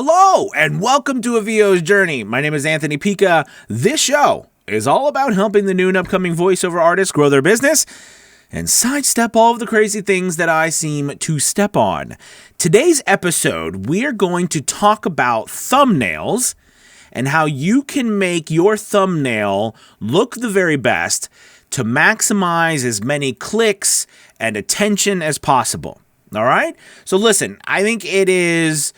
Hello, and welcome to A VO's Journey. My name is Anthony Pica. This show is all about helping the new and upcoming voiceover artists grow their business and sidestep all of the crazy things that I seem to step on. Today's episode, we are going to talk about thumbnails and how you can make your thumbnail look the very best to maximize as many clicks and attention as possible. All right? So listen, I think it is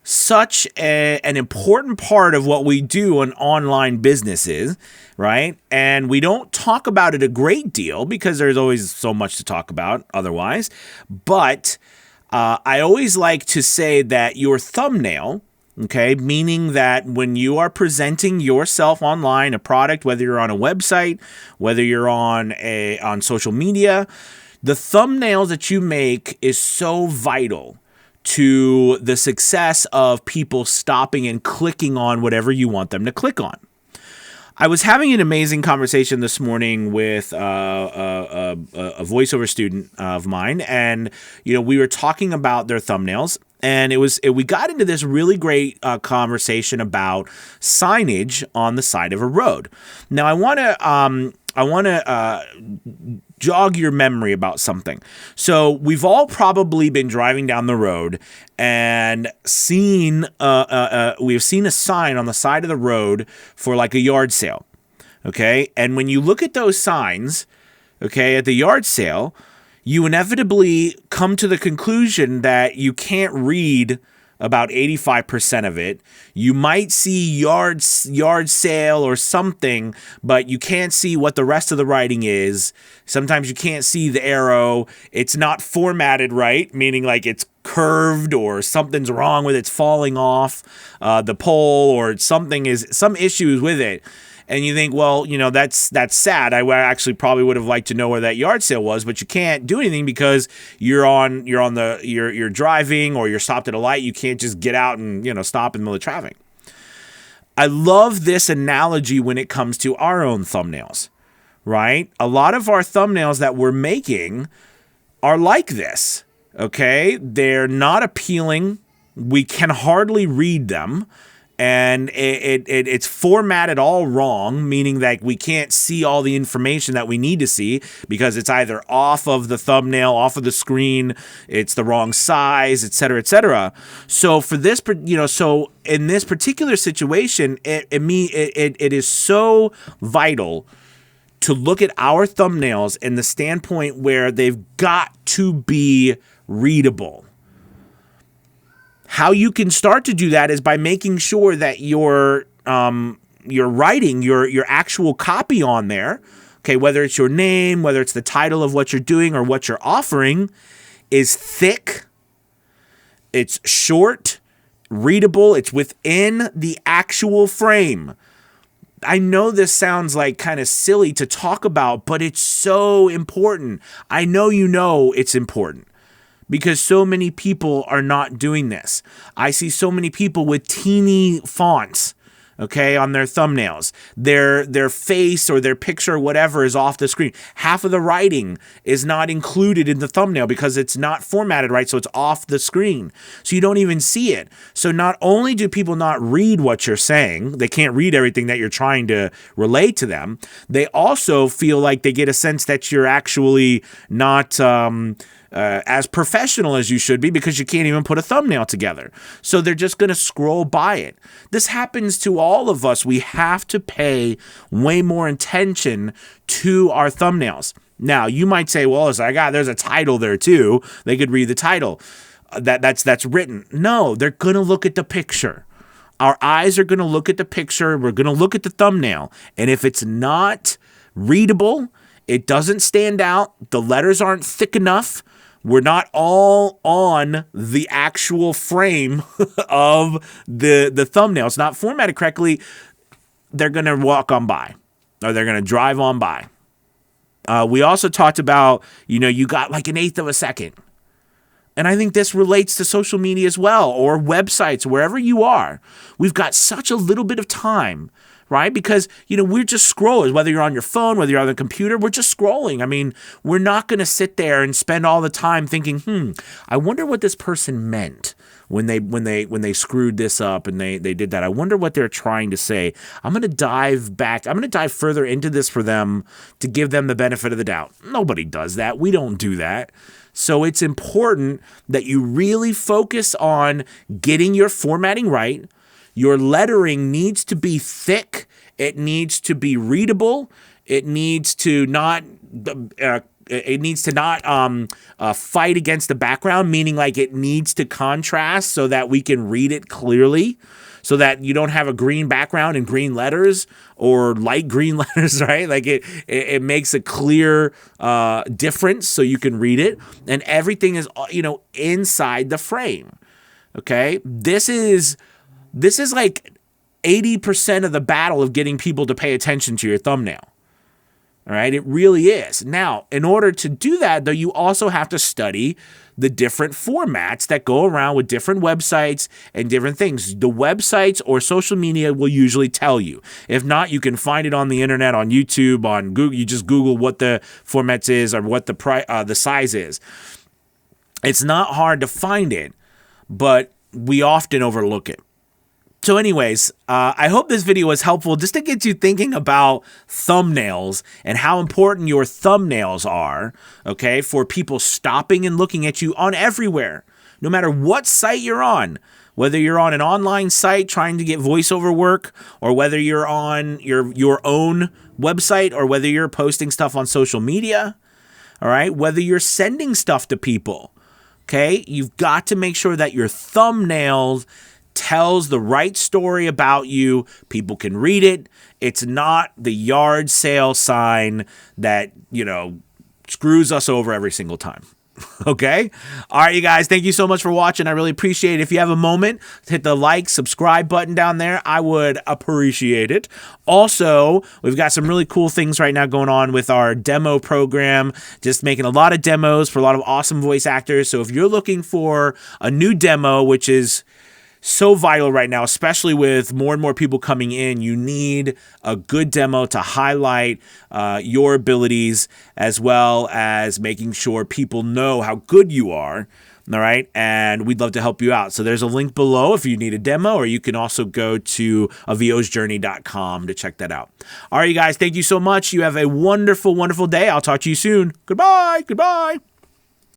such an important part of what we do in online businesses, right? And we don't talk about it a great deal because there's always so much to talk about otherwise. But I always like to say that your thumbnail, okay, meaning that when you are presenting yourself online, a product, whether you're on a website, whether you're on social media, the thumbnails that you make is so vital to the success of people stopping and clicking on whatever you want them to click on. I was having an amazing conversation this morning with a voiceover student of mine, and we were talking about their thumbnails, and we got into this really great conversation about signage on the side of a road. Now, I want to jog your memory about something. So we've all probably been driving down the road and we've seen a sign on the side of the road for like a yard sale. Okay. And when you look at those signs, okay, at the yard sale, you inevitably come to the conclusion that you can't read about 85% of it. You might see yard sale or something, but you can't see what the rest of the writing is. Sometimes you can't see the arrow. It's not formatted right, meaning like it's curved or something's wrong with it, it's falling off the pole, or some issues with it. And you think, well, that's sad. I actually probably would have liked to know where that yard sale was, but you can't do anything because you're driving or you're stopped at a light. You can't just get out and, stop in the middle of traffic. I love this analogy when it comes to our own thumbnails, right? A lot of our thumbnails that we're making are like this, okay? They're not appealing. We can hardly read them. And it's formatted all wrong, meaning that we can't see all the information that we need to see because it's either off of the thumbnail, off of the screen, it's the wrong size, et cetera, et cetera. So for this, so in this particular situation, it is so vital to look at our thumbnails in the standpoint where they've got to be readable. How you can start to do that is by making sure that your writing, your actual copy on there, okay, whether it's your name, whether it's the title of what you're doing or what you're offering, is thick, it's short, readable, it's within the actual frame. I know this sounds like kind of silly to talk about, but it's so important. I know it's important. Because so many people are not doing this. I see so many people with teeny fonts, okay, on their thumbnails. Their face or their picture or whatever is off the screen. Half of the writing is not included in the thumbnail because it's not formatted right, so it's off the screen. So you don't even see it. So not only do people not read what you're saying, they can't read everything that you're trying to relay to them, they also feel like they get a sense that you're actually not as professional as you should be because you can't even put a thumbnail together. So they're just going to scroll by it. This happens to all of us. We have to pay way more attention to our thumbnails. Now, you might say, well, there's a title there too. They could read the title that's written. No, they're going to look at the picture. Our eyes are going to look at the picture. We're going to look at the thumbnail. And if it's not readable, it doesn't stand out, the letters aren't thick enough, we're not all on the actual frame of the thumbnail, it's not formatted correctly, they're going to walk on by or they're going to drive on by. We also talked about, you got like an eighth of a second. And I think this relates to social media as well, or websites, wherever you are. We've got such a little bit of time, right? Because, we're just scrollers, whether you're on your phone, whether you're on the computer, we're just scrolling. I mean, we're not going to sit there and spend all the time thinking, I wonder what this person meant when they screwed this up and they did that. I wonder what they're trying to say. I'm going to dive back. I'm going to dive further into this for them to give them the benefit of the doubt. Nobody does that. We don't do that. So it's important that you really focus on getting your formatting right. Your lettering needs to be thick. It needs to be readable. It needs to not fight against the background, meaning like it needs to contrast so that we can read it clearly, so that you don't have a green background and green letters or light green letters, right? Like it makes a clear difference so you can read it, and everything is, inside the frame. Okay, this is like 80% of the battle of getting people to pay attention to your thumbnail. All right, it really is. Now, in order to do that, though, you also have to study the different formats that go around with different websites and different things. The websites or social media will usually tell you. If not, you can find it on the internet, on YouTube, on Google. You just Google what the formats is or what the size is. It's not hard to find it, but we often overlook it. So anyways, I hope this video was helpful just to get you thinking about thumbnails and how important your thumbnails are, okay, for people stopping and looking at you on everywhere, no matter what site you're on, whether you're on an online site trying to get voiceover work, or whether you're on your own website, or whether you're posting stuff on social media, all right, whether you're sending stuff to people, okay, you've got to make sure that your thumbnails tells the right story about you. People can read it. It's not the yard sale sign that, screws us over every single time. Okay? All right, you guys, thank you so much for watching. I really appreciate it. If you have a moment, hit the like, subscribe button down there. I would appreciate it. Also, we've got some really cool things right now going on with our demo program, just making a lot of demos for a lot of awesome voice actors. So if you're looking for a new demo, which is so vital right now, especially with more and more people coming in, you need a good demo to highlight your abilities, as well as making sure people know how good you are. All right. And we'd love to help you out. So there's a link below if you need a demo, or you can also go to aviosjourney.com to check that out. All right, you guys, thank you so much. You have a wonderful, wonderful day. I'll talk to you soon. Goodbye. Goodbye.